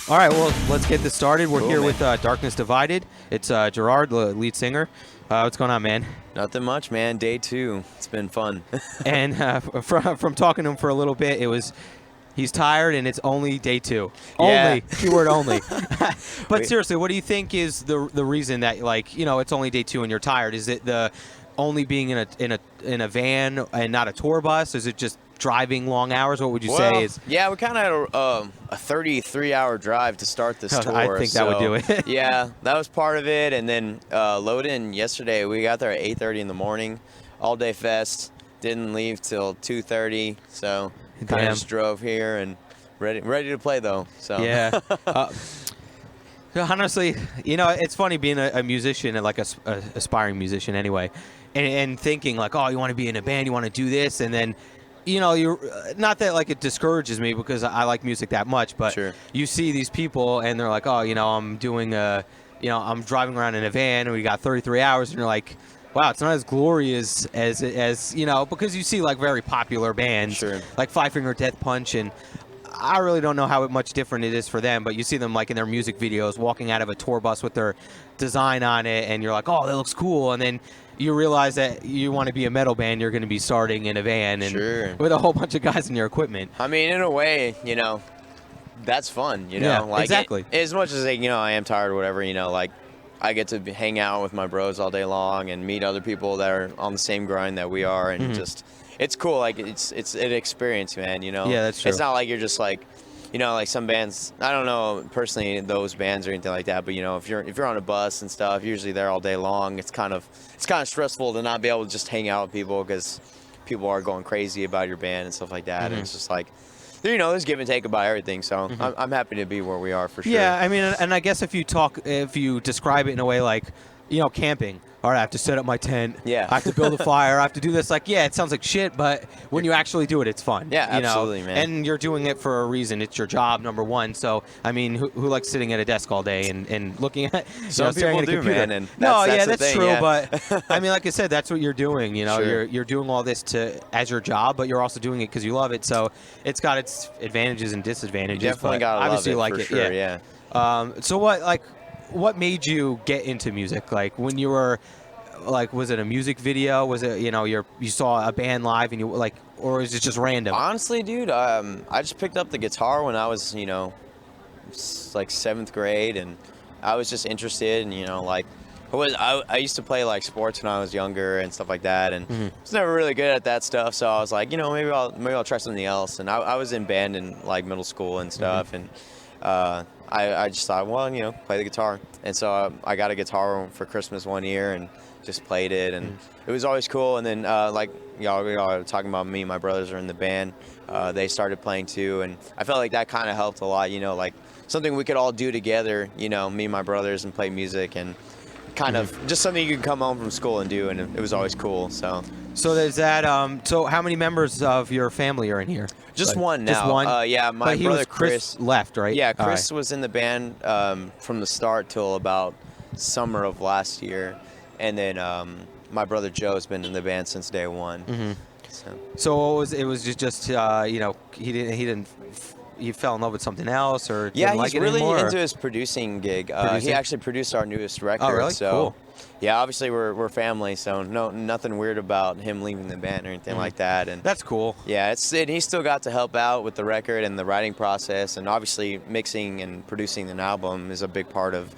All right, well, let's get this started. We're Cool, here man. with Darkness Divided. It's Gerard, the lead singer. What's going on, man? Nothing much, man. Day 2. It's been fun. And from talking to him for a little bit, he's tired and it's only day 2. Yeah. Only, keyword only. But Wait. seriously, what do you think is the reason that, like, you know, it's only day 2 and you're tired? Is it the only being in a van and not a tour bus? Is it just driving long hours? What would you say is? Yeah, we kind of had a 33-hour drive to start this tour. I think that would do it. Yeah, that was part of it. And then load-in yesterday, we got there at 8:30 in the morning, all-day fest. Didn't leave till 2:30, so kind of just drove here and ready to play, though. So Yeah. Honestly, you know, it's funny being a musician and like a aspiring musician anyway, and thinking like, oh, you want to be in a band, you want to do this, and then, you know, you're not that like it discourages me because I like music that much, but Sure. You see these people and they're like, oh, you know, I'm doing I'm driving around in a van and we got 33 hours, and you're like, wow, it's not as glorious as you know, because you see like very popular bands, Sure. like Five Finger Death Punch, and I really don't know how much different it is for them, but you see them like in their music videos walking out of a tour bus with their design on it, and you're like, oh, that looks cool, and then you realize that you want to be a metal band, you're going to be starting in a van and Sure. with a whole bunch of guys in your equipment. I mean, in a way, you know, that's fun, you know? Yeah, like exactly. As much as, like, you know, I am tired or whatever, you know, like, I get to hang out with my bros all day long and meet other people that are on the same grind that we are, and just, it's cool. Like, it's an experience, man, you know? Yeah, that's true. It's not like you're just, like, you know, like some bands, I don't know personally those bands or anything like that, but, you know, if you're on a bus and stuff, usually there all day long, it's kind of stressful to not be able to just hang out with people because people are going crazy about your band and stuff like that, and it's just like, you know, there's give and take about everything, so I'm happy to be where we are for sure. Yeah, I mean, and I guess if you describe it in a way like, you know, camping. All right, I have to set up my tent. Yeah. I have to build a fire. I have to do this. Like, yeah, it sounds like shit, but when you actually do it, it's fun. Yeah, you know? absolutely, man. And you're doing it for a reason. It's your job, number one. So, I mean, who likes sitting at a desk all day and looking at, Some staring people at a do, computer? man, and no, that's yeah, the that's thing, true. yeah. But I mean, like I said, that's what you're doing. You know, Sure. you're doing all this as your job, but you're also doing it because you love it. So it's got its advantages and disadvantages. You definitely but gotta love obviously it, like for it. sure, yeah. So what made you get into music? Like when you were, like, was it a music video? Was it, you know, you saw a band live and you like, or is it just random? Honestly, dude, I just picked up the guitar when I was, you know, like 7th grade, and I was just interested, and, you know, like, I used to play like sports when I was younger and stuff like that, and I was never really good at that stuff. So I was like, you know, maybe I'll try something else. And I was in band in like middle school and stuff, and I just thought, well, you know, play the guitar. And so I got a guitar for Christmas one year and just played it, and it was always cool. And then like y'all were talking about, me and my brothers are in the band. They started playing too, and I felt like that kind of helped a lot. You know, like something we could all do together. You know, me and my brothers, and play music, and kind of just something you can come home from school and do, and it was always cool. So there's that. So how many members of your family are in here? just Like, one now. Just one. Yeah, my but he brother was Chris left, right? Yeah, All Chris was in the band from the start till about summer of last year, and then my brother Joe's been in the band since day one. So what was it? Was just you know, he fell in love with something else, or Yeah, didn't like he's it really anymore, into or? his producing gig. Producing? He actually produced our newest record. Oh, really? So, Cool. Yeah, obviously we're family, so nothing weird about him leaving the band or anything like that. And That's cool. yeah, and he still got to help out with the record and the writing process, and obviously mixing and producing an album is a big part of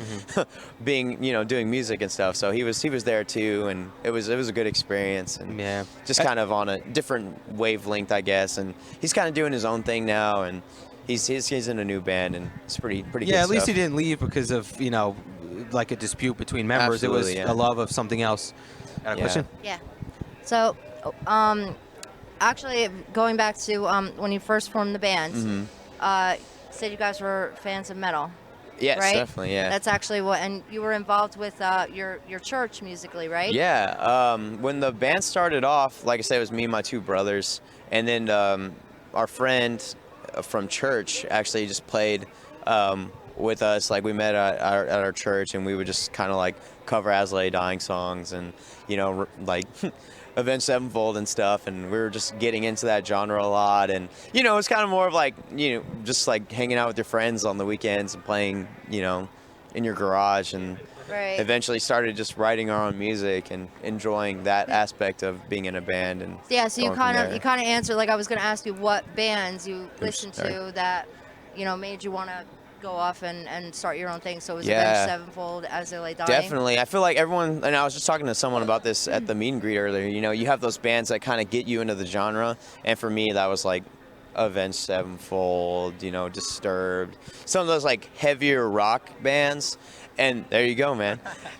being, you know, doing music and stuff. So he was there too, and it was a good experience, and Yeah. just kind of on a different wavelength, I guess. And he's kind of doing his own thing now, and he's in a new band, and it's pretty good Yeah, at least stuff. he didn't leave because of, you know, like a dispute between members. Absolutely, it was yeah. a love of something else. Got a Yeah. question? Yeah. So, actually, going back to when you first formed the band, said you guys were fans of metal, Yes, right? definitely, yeah. That's actually what, and you were involved with your church musically, right? Yeah, when the band started off, like I said, it was me and my two brothers, and then our friend from church actually just played with us. Like, we met at our church, and we would just kind of like cover As Lay Dying songs, and, you know, like Avenged Sevenfold and stuff, and we were just getting into that genre a lot. And it's kind of more of like just like hanging out with your friends on the weekends and playing in your garage, and Right. eventually started just writing our own music and enjoying that aspect of being in a band. And Yeah, so you going from kind of there. answered, like I was going to ask you what bands you listened sorry. to that made you want to go off and start your own thing. So it was Yeah. Avenged Sevenfold, As They Lay Dying. Definitely. I feel like everyone, and I was just talking to someone about this at the meet and greet earlier, you have those bands that kind of get you into the genre. And for me, that was like Avenged Sevenfold, Disturbed, some of those like heavier rock bands. And there you go, man.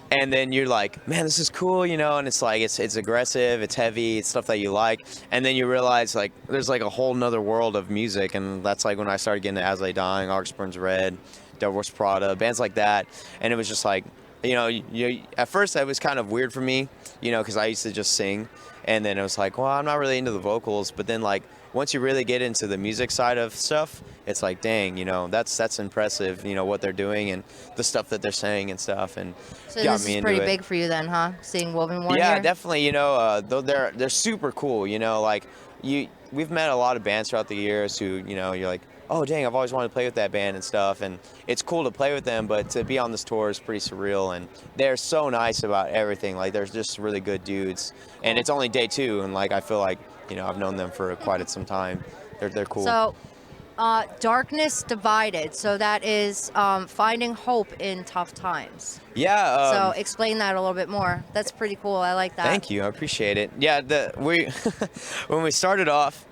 And then you're like, man, this is cool, and it's like, it's aggressive, it's heavy, it's stuff that you like. And then you realize like there's like a whole nother world of music. And that's like when I started getting into As They Lay Dying, August Burns Red, Devil Wears Prada, bands like that. And it was just like, at first it was kind of weird for me, because I used to just sing. And then it was like, well, I'm not really into the vocals. But then like, once you really get into the music side of stuff, it's like, dang, that's impressive, what they're doing and the stuff that they're saying and stuff. And So got this me is into pretty it. big for you then, huh? Seeing Wovenwar Yeah, here? definitely. Though they're super cool. Like we've met a lot of bands throughout the years who you're like, oh dang, I've always wanted to play with that band and stuff. And it's cool to play with them, but to be on this tour is pretty surreal. And they're so nice about everything. Like they're just really good dudes. And it's only day 2, and like I feel like I've known them for quite some time. They're cool. So, Darkness Divided. So that is finding hope in tough times. Yeah. So explain that a little bit more. That's pretty cool. I like that. Thank you. I appreciate it. Yeah. When we started off,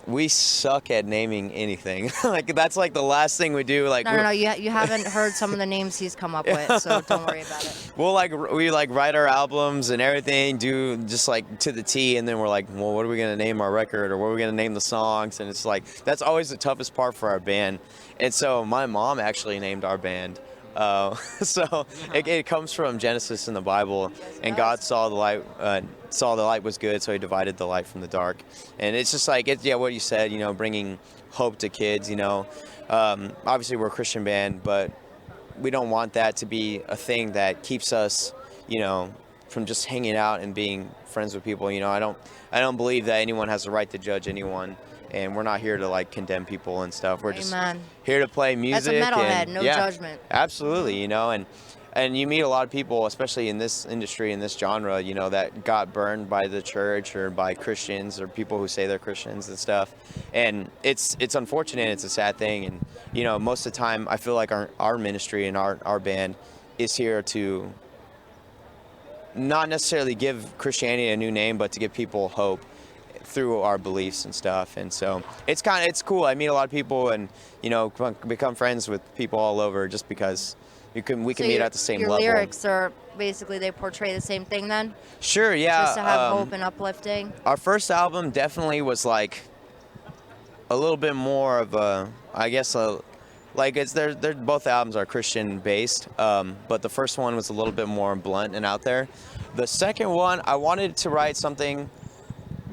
we suck at naming anything. Like that's like the last thing we do. Like No. You haven't heard some of the names he's come up with, so don't worry about it. we write our albums and everything, do just like to the T, and then we're like, well, what are we gonna name our record, or what are we gonna name the songs? And it's like that's always the toughest part for our band. And so my mom actually named our band. So it comes from Genesis in the Bible, and God saw the light was good, so He divided the light from the dark. And it's just like what you said, bringing hope to kids. Obviously we're a Christian band, but we don't want that to be a thing that keeps us, from just hanging out and being friends with people. I don't believe that anyone has the right to judge anyone. And we're not here to like condemn people and stuff. We're just Amen. here to play music. That's a metalhead, and, no yeah, judgment. Absolutely, and you meet a lot of people, especially in this industry, in this genre, that got burned by the church or by Christians or people who say they're Christians and stuff. And it's unfortunate. It's a sad thing. And most of the time, I feel like our ministry and our band is here to not necessarily give Christianity a new name, but to give people hope through our beliefs and stuff. And so it's cool. I meet a lot of people and become friends with people all over just because we can meet at the same level. Your lyrics are basically, they portray the same thing then? Sure, yeah. Just to have hope and uplifting? Our first album definitely was like a little bit more of a, I guess, they're both albums are Christian based, but the first one was a little bit more blunt and out there. The second one, I wanted to write something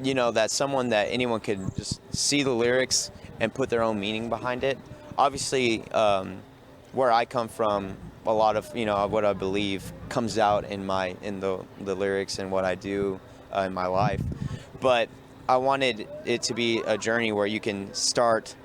that anyone could just see the lyrics and put their own meaning behind it. Obviously, where I come from, a lot of what I believe comes out in the lyrics and what I do in my life. But I wanted it to be a journey where you can start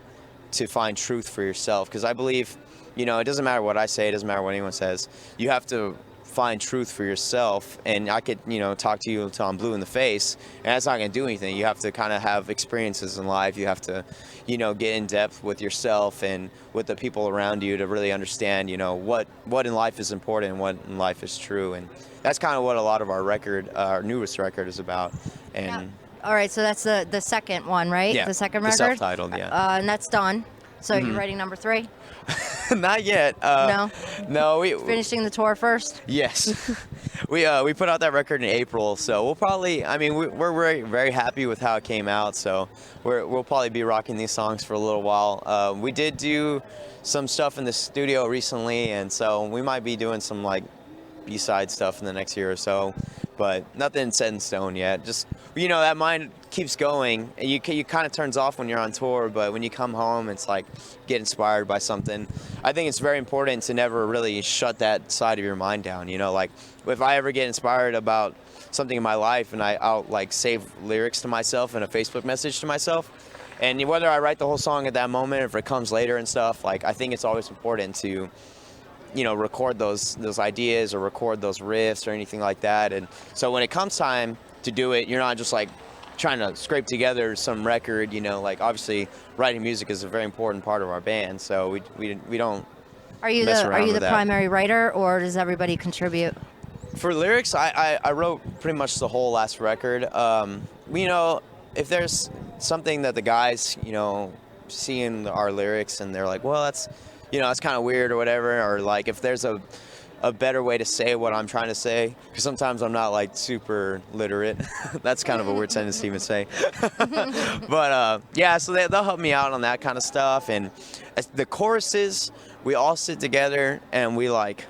to find truth for yourself, because I believe, it doesn't matter what I say, it doesn't matter what anyone says. You have to find truth for yourself, and I could talk to you until I'm blue in the face, and that's not going to do anything. You have to kind of have experiences in life. You have to get in depth with yourself and with the people around you to really understand what in life is important and what in life is true. And that's kind of what a lot of our newest record is about. And Yeah. All right, so that's the second one, right? Yeah, The second the record? self-titled, yeah. And that's done. So you're writing number 3? Not yet. No? No, we Finishing the tour first? Yes. We put out that record in April, so we'll probably, we're very, very happy with how it came out, so we'll probably be rocking these songs for a little while. We did do some stuff in the studio recently, and so we might be doing some like B-side stuff in the next year or so, but nothing set in stone yet. Just, that mind keeps going. You kind of turns off when you're on tour, but when you come home, it's like get inspired by something. I think it's very important to never really shut that side of your mind down. You know, like if I ever get inspired about something in my life, and I'll like save lyrics to myself in a Facebook message to myself. And whether I write the whole song at that moment or if it comes later and stuff, like I think it's always important to, you know, record those ideas or record those riffs or anything like that. And so when it comes time to do it, you're not just like trying to scrape together some record, you know, like obviously writing music is a very important part of our band. So we don't Are you mess the around with that. primary writer, or does everybody contribute? For lyrics, I wrote pretty much the whole last record. You know, if there's something that the guys, you know, see in our lyrics and they're like, well, that's, you know, that's kind of weird or whatever, or like if there's a better way to say what I'm trying to say, because sometimes I'm not like super literate. That's kind of a weird sentence to even say. But yeah, so they'll help me out on that kind of stuff. And the choruses, we all sit together and we like,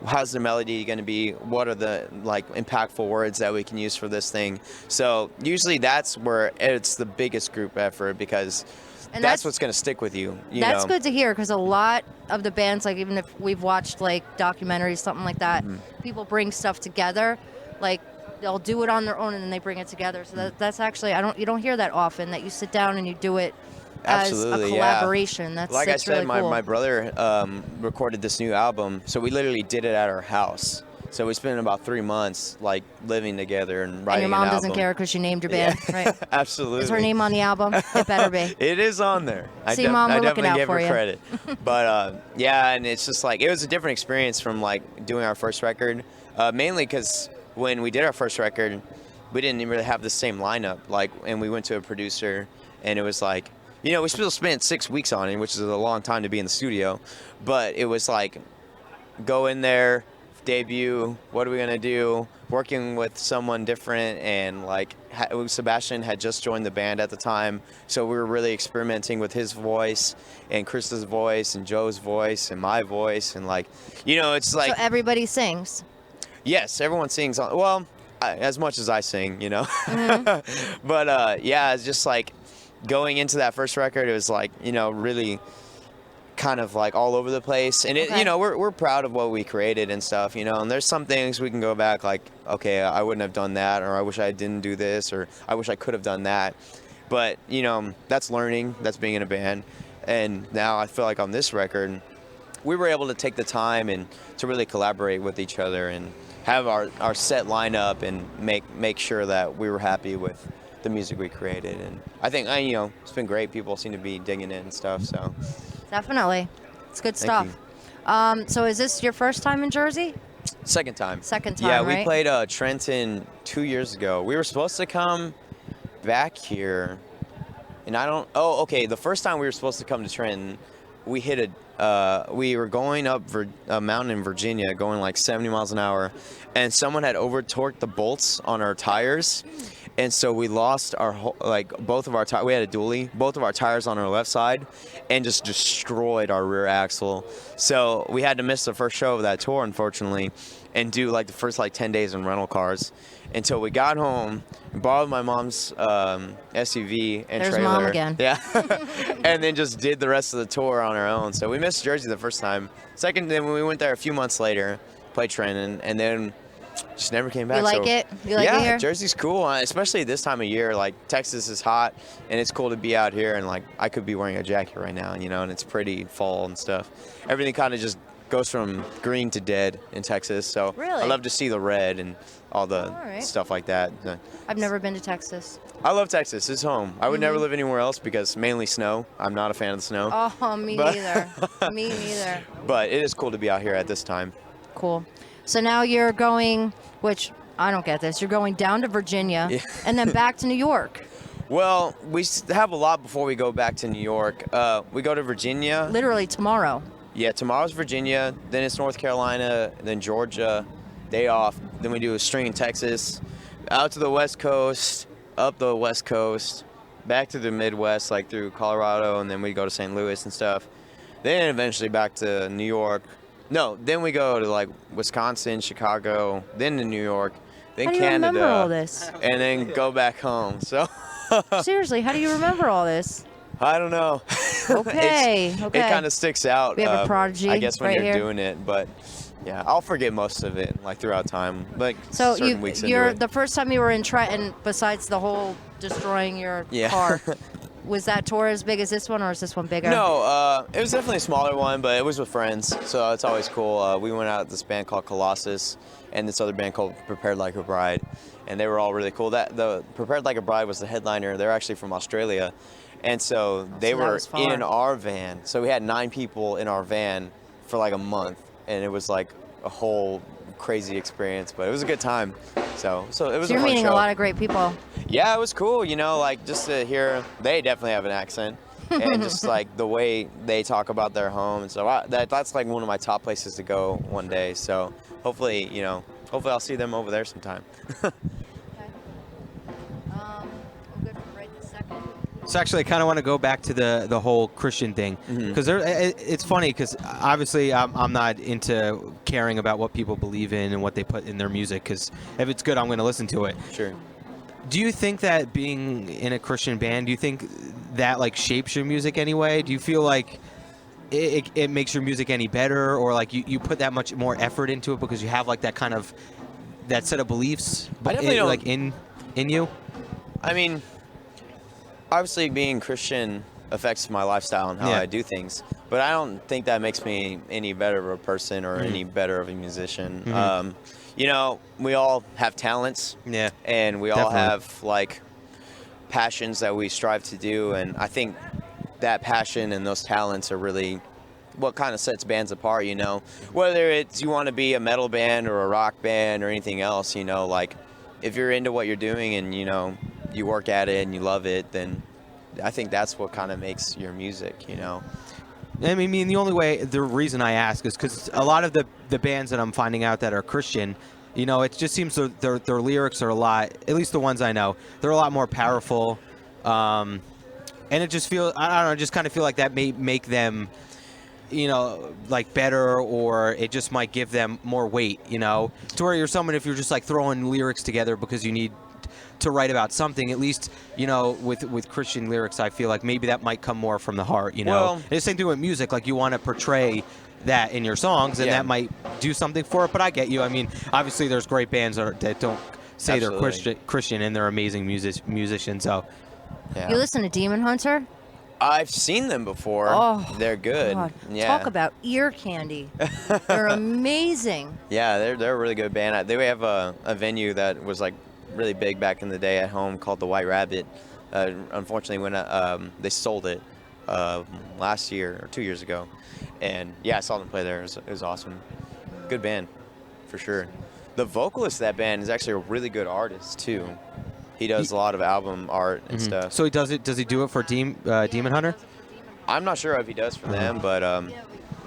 how's the melody going to be? What are the like impactful words that we can use for this thing? So usually that's where it's the biggest group effort, because that's what's going to stick with you. That's good to hear, because a lot of the bands, like even if we've watched like documentaries, something like that, people bring stuff together, like they'll do it on their own and then they bring it together. So that's actually, you don't hear that often, that you sit down and you do it Absolutely, as a collaboration. Yeah. That's I said, really cool. my brother recorded this new album, so we literally did it at our house. So we spent about 3 months like living together and writing. And your mom an doesn't album. care because you named your band, right? Absolutely. Is her name on the album? It better be. It is on there. See, Mom, we're looking definitely out give for her you. credit. But yeah, and it's just like it was a different experience from like doing our first record, mainly because when we did our first record, we didn't really have the same lineup. Like, and we went to a producer, and it was like, you know, we still spent 6 weeks on it, which is a long time to be in the studio, but it was like, go in there, debut, what are we gonna do? Working with someone different, and like Sebastian had just joined the band at the time, so we were really experimenting with his voice and Chris's voice and Joe's voice and my voice, and like, you know, it's like So everybody sings. yes, everyone sings on, well, as much as I sing, you know. But yeah, it's just like going into that first record, it was like, you know, really kind of like all over the place, and it, you know, we're proud of what we created and stuff, you know, and there's some things we can go back like, okay, I wouldn't have done that, or I wish I didn't do this, or I wish I could have done that. But you know, that's learning, that's being in a band. And now I feel like on this record we were able to take the time and to really collaborate with each other and have our set lineup and make sure that we were happy with the music we created. And I think, you know, it's been great. People seem to be digging it and stuff, so Definitely. It's good Thank stuff. So is this your first time in Jersey? second time. Second time, Yeah, right? we played Trenton 2 years ago. We were supposed to come back here, and okay, the first time we were supposed to come to Trenton, we hit we were going up a mountain in Virginia, going like 70 miles an hour, and someone had over-torqued the bolts on our tires, and so we lost both of our tires. We had a dually, both of our tires on our left side, and just destroyed our rear axle. So we had to miss the first show of that tour, unfortunately, and do like the first like 10 days in rental cars until we got home, borrowed my mom's SUV and There's trailer. Mom again. Yeah, and then just did the rest of the tour on our own. So we missed Jersey the first time. Second, then when we went there a few months later, played Trenton, and then just never came back. You like it? You like it yeah, here? Jersey's cool, especially this time of year. Like Texas is hot, and it's cool to be out here. And like I could be wearing a jacket right now, you know, and it's pretty fall and stuff. Everything kind of just goes from green to dead in Texas. So Really? I love to see the red and all the right. stuff like that. I've never been to Texas. I love Texas. It's home. I would never live anywhere else because mainly snow. I'm not a fan of the snow. Oh, me neither. Me neither. But it is cool to be out here at this time. Cool. So now you're going, which I don't get this, you're going down to Virginia and then back to New York. Well, we have a lot before we go back to New York. We go to Virginia. Literally tomorrow. Yeah, tomorrow's Virginia, then it's North Carolina, then Georgia, day off. Then we do a string in Texas, out to the West Coast, up the West Coast, back to the Midwest, like through Colorado, and then we go to St. Louis and stuff. Then eventually back to New York. No, then we go to like Wisconsin, Chicago, then to New York, then How do you Canada, remember all this? and then go back home. So Seriously, how do you remember all this? I don't know. Okay. It kind of sticks out. We have a prodigy I guess when right you're here. doing it, but yeah, I'll forget most of it like throughout time. Like So certain weeks into you're it. the first time you were in Trenton, besides the whole destroying your car. Was that tour as big as this one, or is this one bigger? No, it was definitely a smaller one, but it was with friends, so it's always cool. We went out with this band called Colossus and this other band called Prepared Like a Bride, and they were all really cool. The Prepared Like a Bride was the headliner. They're actually from Australia, and so they were in our van. So we had 9 people in our van for like a month, and it was like a whole crazy experience, but it was a good time. So it was So a you're fun meeting show. a lot of great people. Yeah, it was cool, like just to hear, they definitely have an accent, and just like the way they talk about their home. And so that's like one of my top places to go one day. So hopefully I'll see them over there sometime. Okay. I'm good for right this second. So actually, I kind of want to go back to the whole Christian thing, because it's funny, because obviously I'm not into caring about what people believe in and what they put in their music, because if it's good, I'm going to listen to it. Sure. Do you think that being in a Christian band, do you think that like shapes your music anyway? Do you feel like it makes your music any better, or like you put that much more effort into it because you have like that kind of that set of beliefs I definitely don't. like in you? I mean, obviously being Christian affects my lifestyle and how Yeah. I do things, but I don't think that makes me any better of a person or any better of a musician. We all have talents, Yeah. and we all Definitely. have like passions that we strive to do, and I think that passion and those talents are really what kind of sets bands apart. Whether it's you want to be a metal band or a rock band or anything else, like if you're into what you're doing and you work at it and you love it, then I think that's what kind of makes your music. I mean, the reason I ask is because a lot of the bands that I'm finding out that are Christian, it just seems their lyrics are a lot, at least the ones I know, they're a lot more powerful. And it just feels, I don't know, just kind of feel like that may make them, like better, or it just might give them more weight, to where if you're just like throwing lyrics together because you need to write about something, at least, with Christian lyrics, I feel like maybe that might come more from the heart, Well, and the same thing with music, like you want to portray that in your songs, and that might do something for it. But I get you. I mean, obviously there's great bands that don't say Absolutely. they're Christian and they're amazing musicians. So Yeah. You listen to Demon Hunter? I've seen them before. Oh, They're good. God. Yeah. Talk about ear candy. They're amazing. Yeah, they're a really good band. They have a venue that was like really big back in the day at home called the White Rabbit. Unfortunately, when they sold it last year or 2 years ago, and yeah, I saw them play there. It was awesome. Good band, for sure. The vocalist of that band is actually a really good artist too. He does a lot of album art and stuff. So does he do it for Demon Hunter? I'm not sure if he does for them, but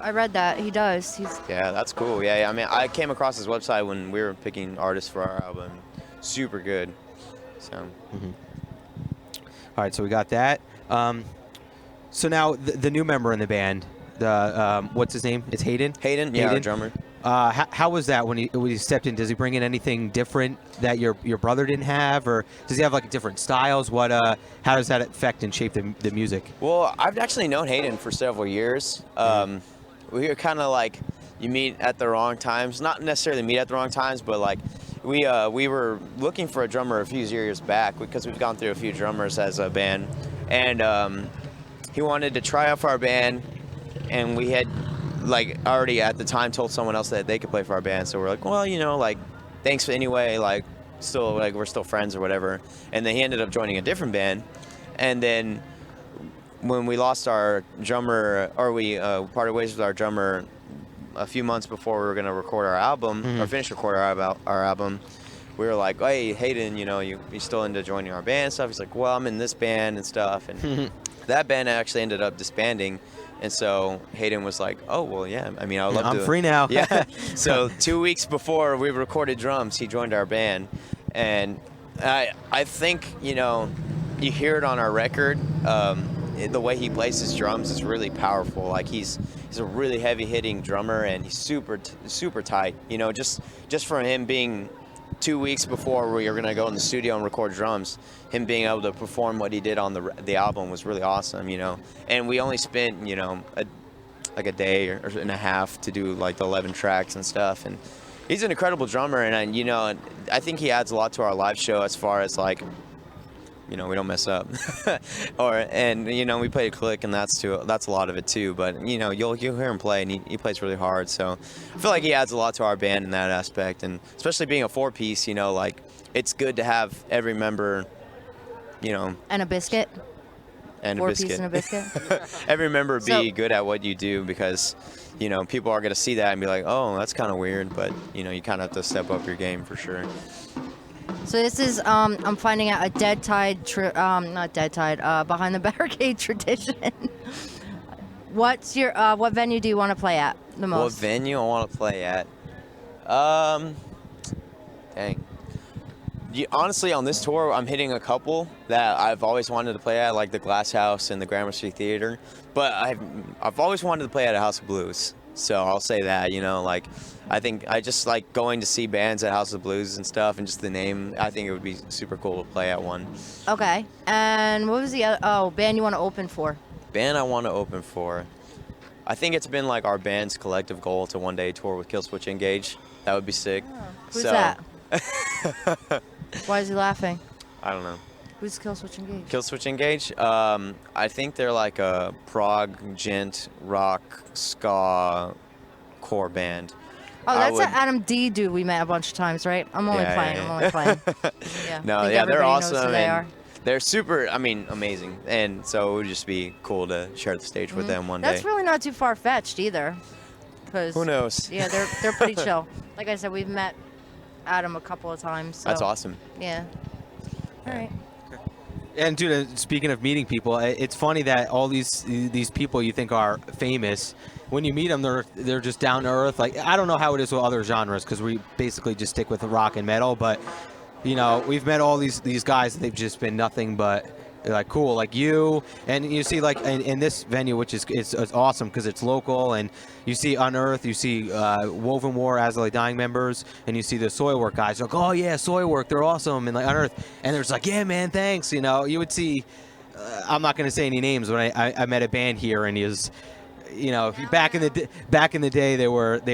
I read that. He does. yeah, that's cool. Yeah, I mean, I came across his website when we were picking artists for our album. Super good. So. All right, so we got that. So now the new member in the band, what's his name? It's Hayden. Hayden, yeah, our drummer. How was that when he stepped in? Does he bring in anything different that your brother didn't have, or does he have like different styles? How does that affect and shape the music? Well, I've actually known Hayden for several years. We were kind of like you meet at the wrong times. Not necessarily meet at the wrong times, but like we were looking for a drummer a few years back because we've gone through a few drummers as a band, and he wanted to try out for our band, and we had like already at the time told someone else that they could play for our band. So we're like, well, like thanks anyway, like still like we're still friends or whatever. And then he ended up joining a different band, and then when we lost our drummer, or we parted ways with our drummer a few months before we were going to record our album, or finish recording our album, we were like, hey, Hayden, you still into joining our band and stuff? He's like, well, I'm in this band and stuff. And that band actually ended up disbanding. And so Hayden was like, oh, well, yeah, I mean, I would love to. I'm free now. Yeah. So 2 weeks before we recorded drums, he joined our band. And I think, you hear it on our record. The way he plays his drums is really powerful. Like he's a really heavy hitting drummer, and he's super tight. Just for him being 2 weeks before we were gonna go in the studio and record drums, him being able to perform what he did on the album was really awesome, you know. And we only spent, you know, a day or and a half to do like the 11 tracks and stuff. And he's an incredible drummer, and you know, I think he adds a lot to our live show as far as like, you know, we don't mess up, and you know, we play a click, and that's a lot of it too. But you know, you'll hear him play, and he plays really hard. So I feel like he adds a lot to our band in that aspect, and especially being a 4-piece, you know, like it's good to have every member, you know, And a biscuit. and a 4-piece biscuit. and a biscuit. Every member be So- good at what you do, because you know, people are gonna see that and be like, oh, that's kind of weird, but you know, you kind of have to step up your game for sure. So this is I'm finding out a dead tide not dead tide Behind the Barricade tradition. What's your what venue do you want to play at the What most? venue I want to play at? Dang. Honestly, on this tour, I'm hitting a couple that I've always wanted to play at, like the Glass House and the Gramercy Theater. But I've always wanted to play at a House of Blues. So I'll say that, you know, like I think I just like going to see bands at House of Blues and stuff, and just the name. I think it would be super cool to play at one. Okay. And what was the other band you want to open for? Band I want to open for. I think it's been like our band's collective goal to one day tour with Killswitch Engage. That would be sick. Who's So- that? Why is he laughing? I don't know. Who's Killswitch Engage? Killswitch Engage. I think they're like a prog, gent, rock, ska, core band. Oh, I that's would- an Adam D dude we met a bunch of times, right? I'm only playing. I'm only playing. Yeah. No, I think yeah, they're everybody knows awesome. who they and are. they're super. I mean, amazing. And so it would just be cool to share the stage with them one That's day. really not too far fetched either. 'Cause, Who knows? Yeah, they're pretty chill. Like I said, we've met Adam a couple of times. So, That's awesome. Yeah. All right. And dude, speaking of meeting people, it's funny that all these people you think are famous, when you meet them, they're just down to earth. Like, I don't know how it is with other genres, because we basically just stick with the rock and metal. But you know, we've met all these guys, and they've just been nothing but like cool, like you. And you see, like in this venue, which is it's awesome because it's local, and you see Unearth, you see Wovenwar, As I Dying members, and you see the Soilwork guys. Like, oh yeah, Soilwork, they're awesome, and like Unearth, and there's like, yeah, man, thanks. You know, you would see. I'm not going to say any names, but I met a band here, and he was, you know, back in the day, they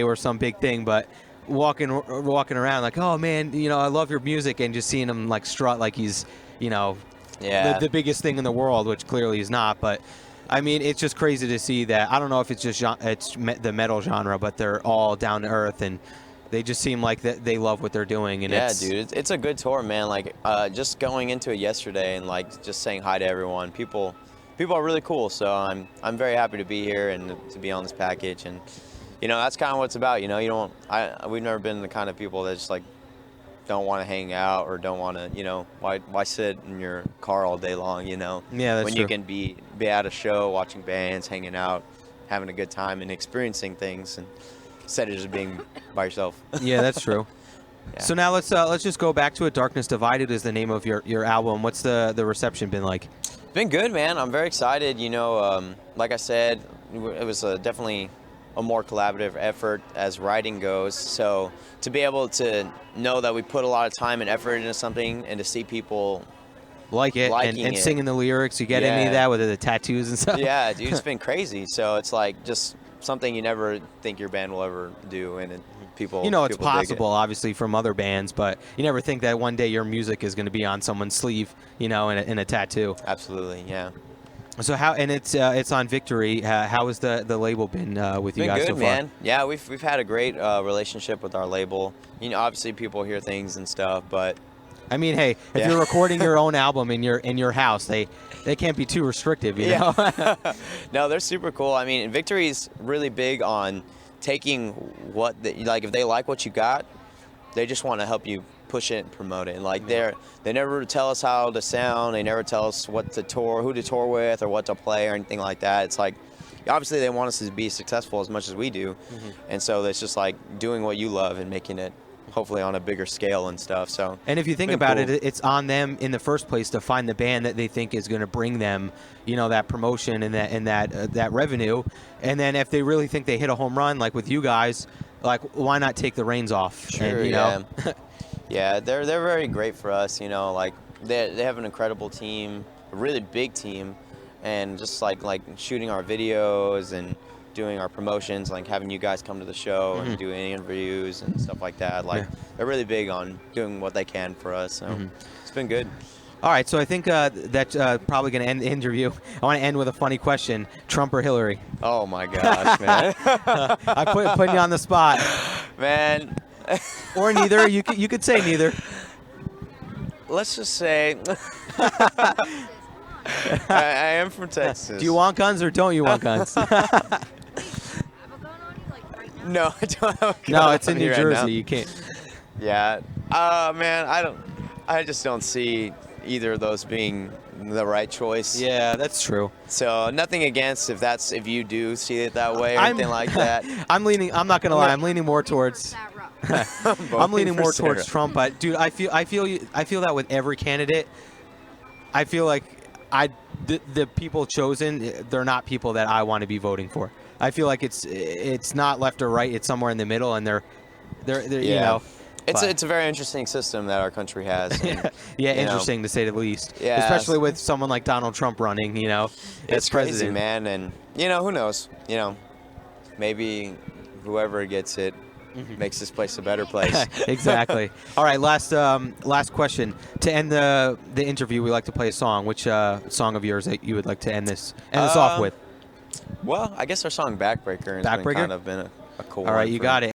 were some big thing, but walking around like, oh man, you know, I love your music, and just seeing him like strut like he's, you know, Yeah. the biggest thing in the world, which clearly he's not. But I mean, it's just crazy to see that. I don't know if it's just the metal genre, but they're all down to earth, and they just seem like they love what they're doing. And Yeah, it's, dude, it's a good tour, man. Like, just going into it yesterday and like just saying hi to everyone. People are really cool. So I'm very happy to be here and to be on this package. And you know, that's kind of what it's about. You know, we've never been the kind of people that just like don't want to hang out or don't want to, you know, why sit in your car all day long, you know? Yeah, that's when true. you can be at a show, watching bands, hanging out, having a good time, and experiencing things, and instead of just being by yourself. Yeah, that's true. Yeah. So now let's just go back to it. Darkness Divided is the name of your album. What's the reception been like? It's been good, man. I'm very excited. You know, like I said, it was definitely a more collaborative effort as writing goes. So to be able to know that we put a lot of time and effort into something, and to see people, Like it, and Liking it. singing the lyrics. You get any of Yeah. that with the tattoos and stuff? yeah, dude, it's been crazy. So it's like just something you never think your band will ever do, and people. You know, it's people dig it. possible, obviously, from other bands, but you never think that one day your music is going to be on someone's sleeve, you know, in a tattoo. Absolutely, yeah. So how, and it's on Victory. How has the label been with you Been guys good, so far? man. Yeah, we've had a great relationship with our label. You know, obviously people hear things and stuff, but I mean, hey, if Yeah. you're recording your own album in your house, they can't be too restrictive, you know. no, they're super cool. I mean, Victory's really big on taking like if they like what you got, they just want to help you push it and promote it. And like they never tell us how to sound. They never tell us what to tour, who to tour with, or what to play, or anything like that. It's like obviously they want us to be successful as much as we do, and so it's just like doing what you love and making it hopefully on a bigger scale and stuff. So And if you think been about cool. it, it's on them in the first place to find the band that they think is going to bring them, you know, that promotion and that revenue. And then if they really think they hit a home run, like with you guys, like why not take the reins off? Sure, and, you yeah. know? Yeah, they're very great for us. You know, like they have an incredible team, a really big team, and just like shooting our videos and doing our promotions, like having you guys come to the show and do interviews and stuff like that. Like they're really big on doing what they can for us. So it's been good. All right, so I think that's probably going to end the interview. I want to end with a funny question: Trump or Hillary? Oh my gosh, man! I putting you on the spot. Man. Or neither. You could say neither. Let's just say I am from Texas. Do you want guns or don't you want guns? No, I don't have a gun. No, it's in on me New right now. Jersey. You can't. Yeah. Man, I just don't see either of those being the right choice. Yeah, that's true. So nothing against if you do see it that way or anything like that. I'm not gonna lie. I'm leaning more towards. I'm leaning more towards Trump, but dude, I feel that with every candidate. I feel like the people chosen, they're not people that I want to be voting for. I feel like it's not left or right. It's somewhere in the middle, and they're you know. It's a very interesting system that our country has. And, interesting to say the least. Yeah, especially with someone like Donald Trump running. You know, it's as crazy, president. man. And who knows? Maybe whoever gets it makes this place a better place. Exactly. All right, last question. To end the interview, we like to play a song. Which song of yours that you would like to end this off with? Well, I guess our song Backbreaker has been kind of been a cool one. All right, you got it.